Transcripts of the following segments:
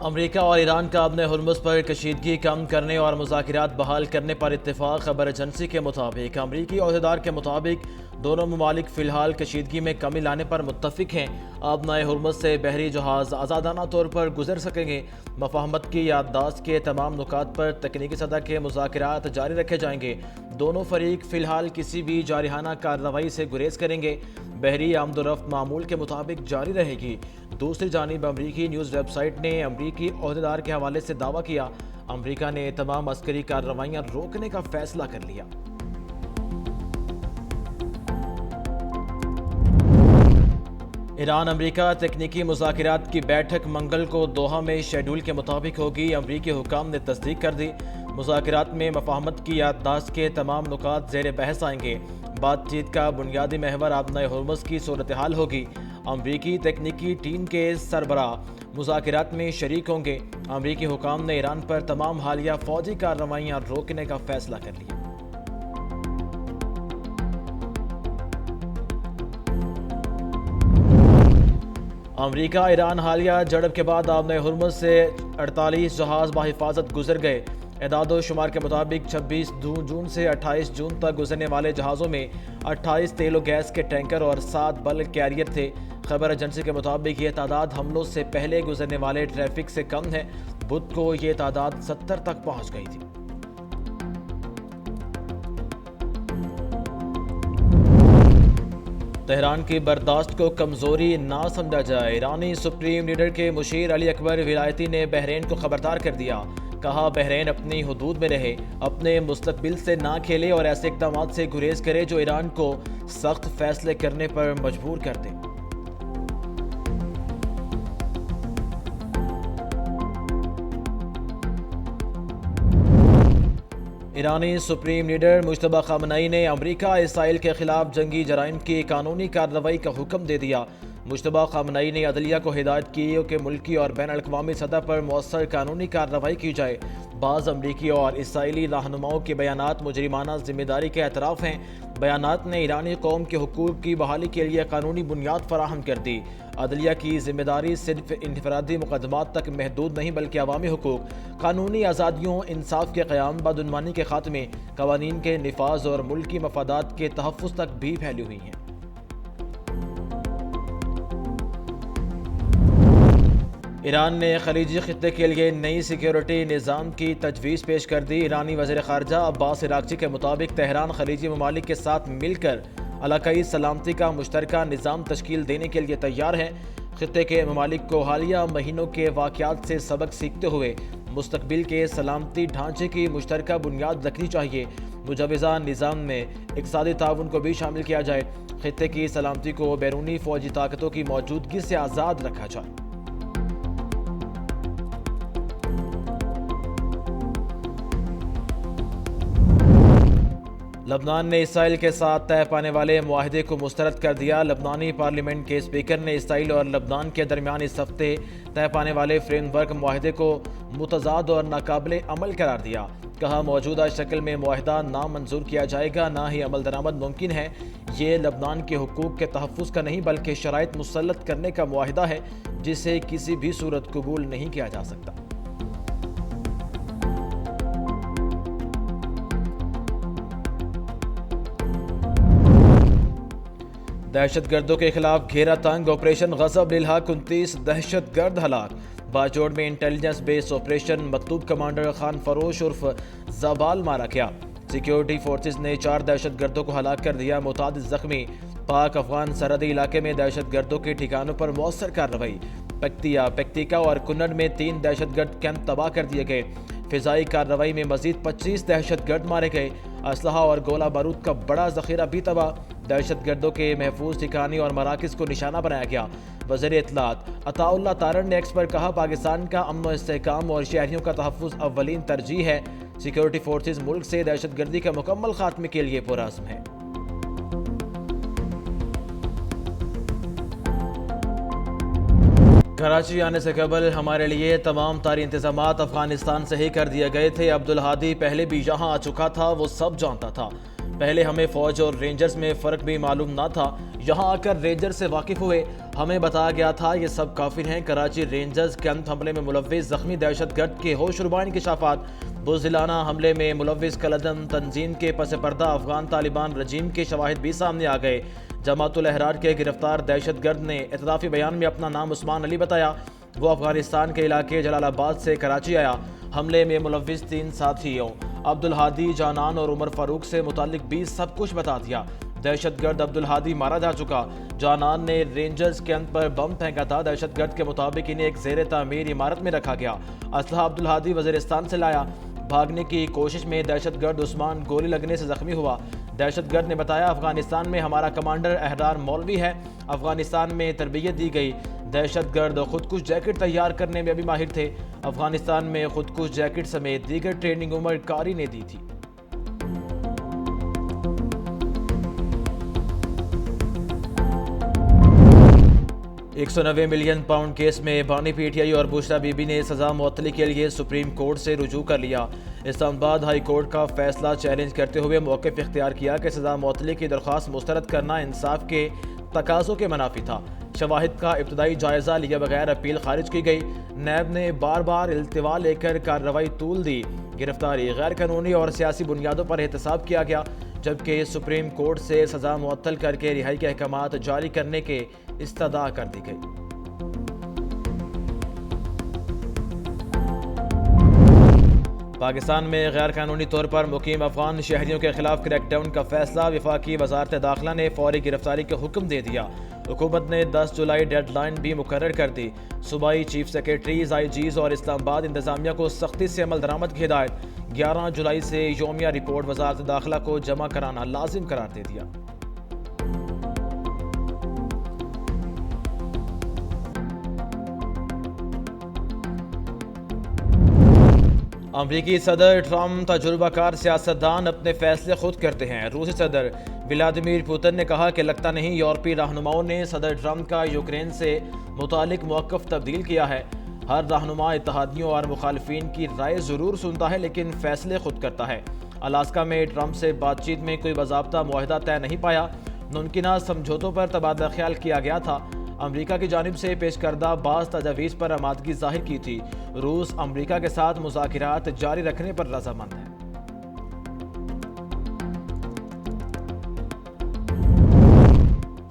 امریکہ اور ایران کا اپنے ہرمز پر کشیدگی کم کرنے اور مذاکرات بحال کرنے پر اتفاق۔ خبر ایجنسی کے مطابق امریکی عہدیدار کے مطابق دونوں ممالک فی الحال کشیدگی میں کمی لانے پر متفق ہیں۔ اب نئے ہرمز سے بحری جہاز آزادانہ طور پر گزر سکیں گے۔ مفاہمت کی یادداشت کے تمام نکات پر تکنیکی سطح کے مذاکرات جاری رکھے جائیں گے۔ دونوں فریق فی الحال کسی بھی جارحانہ کارروائی سے گریز کریں گے۔ بحری آمد و رفت معمول کے مطابق جاری رہے گی۔ دوسری جانب امریکی نیوز ویب سائٹ نے امریکی عہدیدار کے حوالے سے دعویٰ کیا، امریکہ نے تمام عسکری کارروائیاں روکنے کا فیصلہ کر لیا۔ ایران امریکہ تکنیکی مذاکرات کی بیٹھک منگل کو دوحہ میں شیڈول کے مطابق ہوگی۔ امریکی حکام نے تصدیق کر دی۔ مذاکرات میں مفاہمت کی یادداشت کے تمام نکات زیر بحث آئیں گے۔ بات چیت کا بنیادی محور اب نئے ہرمز کی صورتحال ہوگی۔ امریکی تکنیکی ٹیم کے سربراہ مذاکرات میں شریک ہوں گے۔ امریکی حکام نے ایران پر تمام حالیہ فوجی کارروائیاں روکنے کا فیصلہ کر لیا۔ امریکہ ایران حالیہ جھڑپ کے بعد اب نئے ہرمز سے 48 جہاز بحفاظت گزر گئے۔ اعداد و شمار کے مطابق 26 جون سے 28 جون تک گزرنے والے جہازوں میں 28 تیل و گیس کے ٹینکر اور 7 بلک کیریئر تھے۔ خبر ایجنسی کے مطابق یہ تعداد حملوں سے پہلے گزرنے والے ٹریفک سے کم ہے۔ بدھ کو یہ تعداد 70 تک پہنچ گئی تھی۔ تہران کی برداشت کو کمزوری نہ سمجھا جائے، ایرانی سپریم لیڈر کے مشیر علی اکبر ولایتی نے بحرین کو خبردار کر دیا۔ کہا بحرین اپنی حدود میں رہے، اپنے مستقبل سے نہ کھیلے اور ایسے اقدامات سے گریز کرے جو ایران کو سخت فیصلے کرنے پر مجبور کر دیں۔ ایرانی سپریم لیڈر مجتبی خامنئی نے امریکہ اسرائیل کے خلاف جنگی جرائم کی قانونی کارروائی کا حکم دے دیا۔ مجتبی خامنئی نے عدلیہ کو ہدایت کی کہ ملکی اور بین الاقوامی سطح پر مؤثر قانونی کارروائی کی جائے۔ بعض امریکی اور اسرائیلی رہنماؤں کے بیانات مجرمانہ ذمہ داری کے اعتراف ہیں۔ بیانات نے ایرانی قوم کے حقوق کی بحالی کے لیے قانونی بنیاد فراہم کر دی۔ عدلیہ کی ذمہ داری صرف انفرادی مقدمات تک محدود نہیں بلکہ عوامی حقوق، قانونی آزادیوں، انصاف کے قیام، بدعنوانی کے خاتمے، قوانین کے نفاذ اور ملکی مفادات کے تحفظ تک بھی پھیلی ہوئی ہیں۔ ایران نے خلیجی خطے کے لیے نئی سیکیورٹی نظام کی تجویز پیش کر دی۔ ایرانی وزیر خارجہ عباس عراقچی کے مطابق تہران خلیجی ممالک کے ساتھ مل کر علاقائی سلامتی کا مشترکہ نظام تشکیل دینے کے لیے تیار ہے۔ خطے کے ممالک کو حالیہ مہینوں کے واقعات سے سبق سیکھتے ہوئے مستقبل کے سلامتی ڈھانچے کی مشترکہ بنیاد رکھنی چاہیے۔ مجوزہ نظام میں اقتصادی تعاون کو بھی شامل کیا جائے۔ خطے کی سلامتی کو بیرونی فوجی طاقتوں کی موجودگی سے آزاد رکھا جائے۔ لبنان نے اسرائیل کے ساتھ طے پانے والے معاہدے کو مسترد کر دیا۔ لبنانی پارلیمنٹ کے اسپیکر نے اسرائیل اور لبنان کے درمیان اس ہفتے طے پانے والے فریم ورک معاہدے کو متضاد اور ناقابل عمل قرار دیا۔ کہا موجودہ شکل میں معاہدہ نہ منظور کیا جائے گا، نہ ہی عمل درآمد ممکن ہے۔ یہ لبنان کے حقوق کے تحفظ کا نہیں بلکہ شرائط مسلط کرنے کا معاہدہ ہے جسے کسی بھی صورت قبول نہیں کیا جا سکتا۔ دہشت گردوں کے خلاف گھیرا تنگ، آپریشن غضب للحق، 29 دہشت گرد ہلاک۔ باجوڑ میں انٹیلیجنس بیس آپریشن مکتوب کمانڈر خان فروش عرف زبال مارا گیا۔ سیکیورٹی فورسز نے 4 دہشت گردوں کو ہلاک کر دیا، متعدد زخمی۔ پاک افغان سرحدی علاقے میں دہشت گردوں کے ٹھکانوں پر مؤثر کارروائی۔ پکتیکا اور کنڑ میں 3 دہشت گرد کیمپ تباہ کر دیے گئے۔ فضائی کارروائی میں مزید 25 دہشت گرد مارے گئے۔ اسلحہ اور گولہ بارود کا بڑا ذخیرہ بھی تباہ۔ دہشت گردوں کے محفوظ ٹھکانے اور مراکز کو نشانہ بنایا گیا۔ وزیر اطلاعات عطا اللہ تارڑ نے ایکس پر کہا پاکستان کا امن و استحکام اور شہریوں کا تحفظ اولین ترجیح ہے۔ سیکیورٹی فورسز ملک سے دہشت گردی کے مکمل خاتمے کے لیے پرعزم ہیں۔ کراچی آنے سے قبل ہمارے لیے تمام طاری انتظامات افغانستان سے ہی کر دیے گئے تھے۔ عبدالہادی پہلے بھی یہاں آ چکا تھا، وہ سب جانتا تھا۔ پہلے ہمیں فوج اور رینجرز میں فرق بھی معلوم نہ تھا، یہاں آ کر رینجر سے واقف ہوئے، ہمیں بتایا گیا تھا یہ سب کافر ہیں۔ کراچی رینجرز کیمپ حملے میں ملوث زخمی دہشت گرد کے ہوش ربا انکشافات۔ بزدلانہ حملے میں ملوث کالعدم تنظیم کے پس پردہ افغان طالبان رجیم کے شواہد بھی سامنے آ گئے۔ جماعت الاحرار کے گرفتار دہشت گرد نے اعترافی بیان میں اپنا نام عثمان علی بتایا، وہ افغانستان کے علاقے جلال آباد سے کراچی آیا۔ حملے میں ملوث 3 ساتھیوں عبدالہادی، جانان اور عمر فاروق سے متعلق بھی سب کچھ بتا دیا۔ دہشت گرد عبدالہادی مارا جا چکا، جانان نے رینجرز کیمپ پر بم پھینکا تھا۔ دہشت گرد کے مطابق انہیں ایک زیر تعمیر عمارت میں رکھا گیا۔ اسلحہ عبدالہادی وزیرستان سے لایا۔ بھاگنے کی کوشش میں دہشت گرد عثمان گولی لگنے سے زخمی ہوا۔ دہشت گرد نے بتایا، افغانستان میں ہمارا کمانڈر احرار مولوی ہے، افغانستان میں تربیت دی گئی۔ دہشت گرد خودکش جیکٹ تیار کرنے میں بھی ماہر تھے، افغانستان میں خودکش جیکٹ سمیت دیگر ٹریننگ عمر کاری نے دی تھی۔ 190 ملین پاؤنڈ کیس میں بانی پی ٹی آئی اور بشرا بی بی نے سزا معطلی کے لیے سپریم کورٹ سے رجوع کر لیا۔ اسلام آباد ہائی کورٹ کا فیصلہ چیلنج کرتے ہوئے موقف اختیار کیا کہ سزا معطلی کی درخواست مسترد کرنا انصاف کے تقاضوں کے منافی تھا۔ شواہد کا ابتدائی جائزہ لیے بغیر اپیل خارج کی گئی۔ نیب نے بار بار التوا لے کر کارروائی طول دی۔ گرفتاری غیر قانونی اور سیاسی بنیادوں پر احتساب کیا گیا، جبکہ سپریم کورٹ سے سزا معطل کر کے رہائی کے احکامات جاری کرنے کے استدعا کر دی گئی۔ پاکستان میں غیر قانونی طور پر مقیم افغان شہریوں کے خلاف کریک ڈاؤن کا فیصلہ، وفاقی وزارت داخلہ نے فوری گرفتاری کا حکم دے دیا۔ حکومت نے 10 جولائی ڈیڈ لائن بھی مقرر کر دی۔ صوبائی چیف سیکرٹریز، آئی جیز اور اسلام آباد انتظامیہ کو سختی سے عمل درآمد کی ہدایت۔ 11 جولائی سے یومیہ رپورٹ وزارت داخلہ کو جمع کرانا لازم قرار دے دیا۔ امریکی صدر ٹرمپ تجربہ کار سیاستدان، اپنے فیصلے خود کرتے ہیں۔ روسی صدر ولادیمیر پوتن نے کہا کہ لگتا نہیں یورپی رہنماؤں نے صدر ٹرمپ کا یوکرین سے متعلق موقف تبدیل کیا ہے۔ ہر رہنما اتحادیوں اور مخالفین کی رائے ضرور سنتا ہے لیکن فیصلے خود کرتا ہے۔ الاسکا میں ٹرمپ سے بات چیت میں کوئی باضابطہ معاہدہ طے نہیں پایا، ممکنہ سمجھوتوں پر تبادلہ خیال کیا گیا تھا۔ امریکہ کی جانب سے پیش کردہ بعض تجاویز پر آمادگی ظاہر کی تھی۔ روس امریکہ کے ساتھ مذاکرات جاری رکھنے پر رضامند ہے۔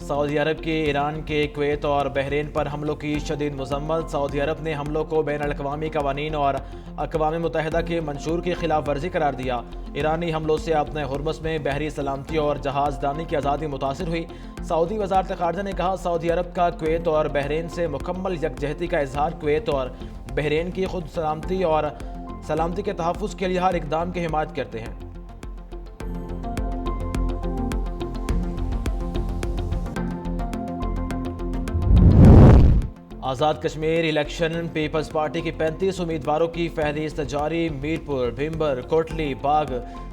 سعودی عرب کی ایران کے کویت اور بحرین پر حملوں کی شدید مذمت۔ سعودی عرب نے حملوں کو بین الاقوامی قوانین اور اقوام متحدہ کے منشور کی خلاف ورزی قرار دیا۔ ایرانی حملوں سے اپنے حرمس میں بحری سلامتی اور جہاز دانی کی آزادی متاثر ہوئی۔ سعودی وزارت خارجہ نے کہا، سعودی عرب کا کویت اور بحرین سے مکمل یکجہتی کا اظہار۔ کویت اور بحرین کی خود سلامتی اور سلامتی کے تحفظ کے لیے ہر اقدام کی حمایت کرتے ہیں۔ Azad Kashmir election, Peoples party کی 35 امیدواروں کی فہرست جاری۔ میرپور، بھمبر، کوٹلی، باغ،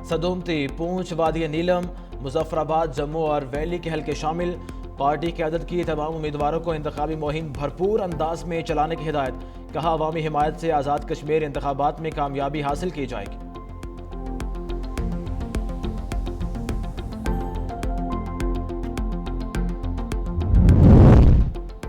صدومتی، پونچھ، وادی نیلم، مظفر آباد، جموں اور ویلی کے حلقے شامل۔ پارٹی قیادت کی تمام امیدواروں کو انتخابی مہم بھرپور انداز میں چلانے کی ہدایت۔ کہا، عوامی حمایت سے آزاد کشمیر انتخابات میں کامیابی حاصل کی جائے گی۔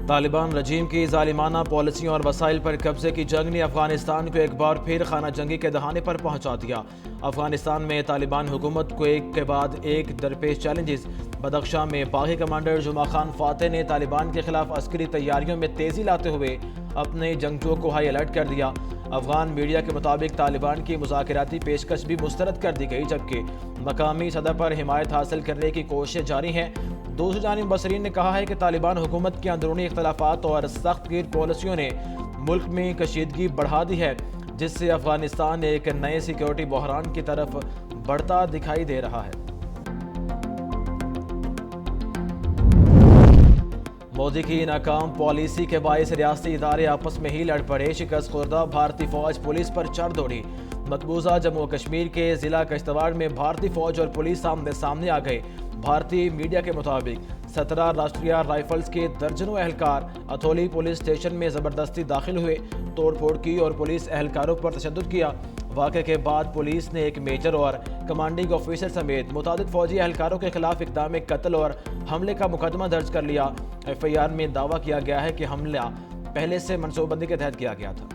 طالبان رجیم کی ظالمانہ پالیسیوں اور وسائل پر قبضے کی جنگ نے افغانستان کو ایک بار پھر خانہ جنگی کے دہانے پر پہنچا دیا۔ افغانستان میں طالبان حکومت کو ایک کے بعد ایک درپیش چیلنجز۔ بدخشاں میں باغی کمانڈر جمعہ خان فاتح نے طالبان کے خلاف عسکری تیاریوں میں تیزی لاتے ہوئے اپنے جنگجوؤں کو ہائی الرٹ کر دیا۔ افغان میڈیا کے مطابق طالبان کی مذاکراتی پیشکش بھی مسترد کر دی گئی، جبکہ مقامی سطح پر حمایت حاصل کرنے کی کوششیں جاری ہیں۔ دوسری جانب مبصرین نے کہا ہے کہ طالبان حکومت کے اندرونی اختلافات اور سخت گیر پالیسیوں نے ملک میں کشیدگی بڑھا دی ہے، جس سے افغانستان ایک نئے سیکیورٹی بحران کی طرف بڑھتا دکھائی دے رہا ہے۔ مودی کی ناکام پالیسی کے باعث ریاستی ادارے آپس میں ہی لڑ پڑے۔ شکست خوردہ بھارتی فوج پولیس پر چڑھ دوڑی۔ مقبوضہ جموں کشمیر کے ضلع کشتواڑ میں بھارتی فوج اور پولیس آمنے سامنے آ گئے۔ بھارتی میڈیا کے مطابق 17 راشٹریہ رائفلز کے درجنوں اہلکار اتھولی پولیس اسٹیشن میں زبردستی داخل ہوئے، توڑ پھوڑ کی اور پولیس اہلکاروں پر تشدد کیا۔ واقعے کے بعد پولیس نے ایک میجر اور کمانڈنگ آفیسر سمیت متعدد فوجی اہلکاروں کے خلاف اقدام قتل اور حملے کا مقدمہ درج کر لیا۔ ایف آئی آر میں دعویٰ کیا گیا ہے کہ حملہ پہلے سے منصوبہ بندی کے تحت کیا گیا تھا۔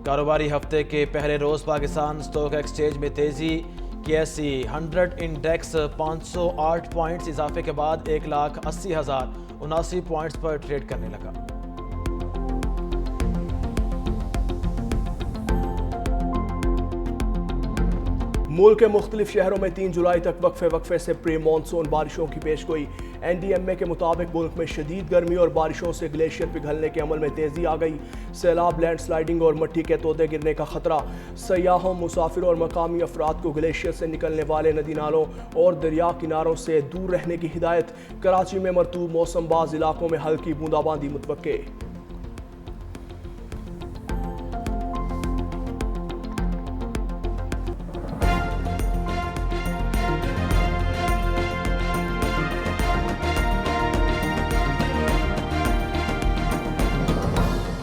کاروباری ہفتے کے پہلے روز پاکستان اسٹاک ایکسچینج میں تیزی۔ KSE 100 انڈیکس 508 پوائنٹس اضافے کے بعد 1,80,079 پوائنٹس پر ٹریڈ کرنے لگا۔ ملک کے مختلف شہروں میں 3 جولائی تک وقفے سے پری مانسون بارشوں کی پیشگوئی۔ NDMA کے مطابق ملک میں شدید گرمی اور بارشوں سے گلیشیئر پگھلنے کے عمل میں تیزی آ گئی۔ سیلاب، لینڈ سلائیڈنگ اور مٹی کے تودے گرنے کا خطرہ۔ سیاحوں، مسافروں اور مقامی افراد کو گلیشیئر سے نکلنے والے ندی نالوں اور دریا کناروں سے دور رہنے کی ہدایت۔ کراچی میں مرطوب موسم، بعض علاقوں میں ہلکی بوندا باندی متوقع۔